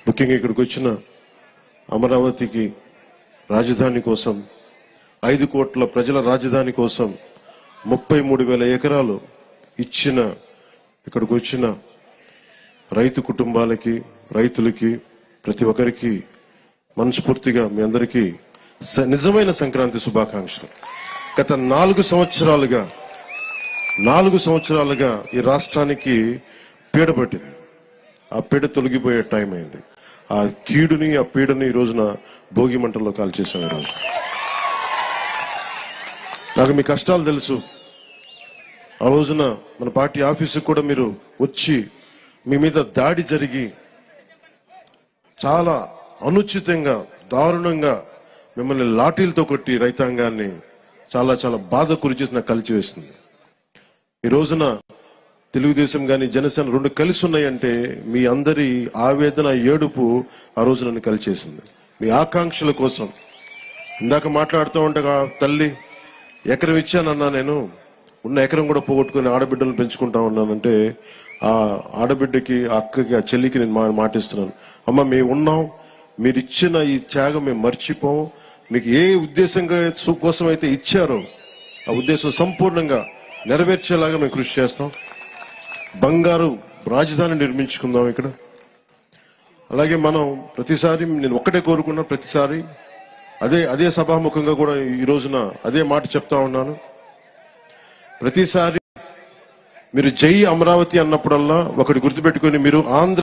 ముఖ్యంగా ఇక్కడికి వచ్చిన అమరావతికి రాజధాని కోసం 5 కోట్ల ప్రజల రాజధాని కోసం 33,000 ఎకరాలు ఇచ్చిన ఇక్కడికి వచ్చిన రైతు కుటుంబాలకి రైతులకి ప్రతి ఒక్కరికి మనస్ఫూర్తిగా మీ అందరికీ నిజమైన సంక్రాంతి శుభాకాంక్షలు. గత 4 సంవత్సరాలుగా ఈ రాష్ట్రానికి పీడ పట్టింది. ఆ పీడ తొలగిపోయే టైం అయింది. ఆ కీడుని ఆ పీడని ఈ రోజున భోగి మంటల్లో కాల్చేసాం. ఈరోజు నాకు మీ కష్టాలు తెలుసు. ఆ రోజున మన పార్టీ ఆఫీసుకు కూడా మీరు వచ్చి మీ మీద దాడి జరిగి చాలా అనుచితంగా దారుణంగా మిమ్మల్ని లాఠీలతో కొట్టి రైతాంగాన్ని చాలా చాలా బాధ గురిచేసి నాకు కలిచివేస్తుంది. ఈ రోజున తెలుగుదేశం కానీ జనసేన 2 కలిసి ఉన్నాయంటే మీ అందరి ఆవేదన ఏడుపు ఆ రోజు నన్ను కలిచేసింది. మీ ఆకాంక్షల కోసం ఇందాక మాట్లాడుతూ ఉండగా తల్లి ఎకరం ఇచ్చానన్నా, నేను ఉన్న ఎకరం కూడా పోగొట్టుకుని ఆడబిడ్డలను పెంచుకుంటా ఉన్నానంటే ఆ ఆడబిడ్డకి ఆ అక్కకి ఆ చెల్లికి నేను మాటిస్తున్నాను, అమ్మ మేము ఉన్నాం, మీరు ఇచ్చిన ఈ త్యాగం మేము మర్చిపోం. మీకు ఏ ఉద్దేశంగా కోసం అయితే ఇచ్చారో ఆ ఉద్దేశం సంపూర్ణంగా నెరవేర్చేలాగా మేము కృషి చేస్తాం. బంగారు రాజధాని నిర్మించుకుందాం ఇక్కడ. అలాగే మనం ప్రతిసారి నేను ఒక్కటే కోరుకున్నా, ప్రతిసారి అదే సభాముఖంగా కూడా ఈ రోజున అదే మాట చెప్తా ఉన్నాను. ప్రతిసారి మీరు జై అమరావతి అన్నప్పుడల్లా ఒకటి గుర్తుపెట్టుకొని, మీరు ఆంధ్ర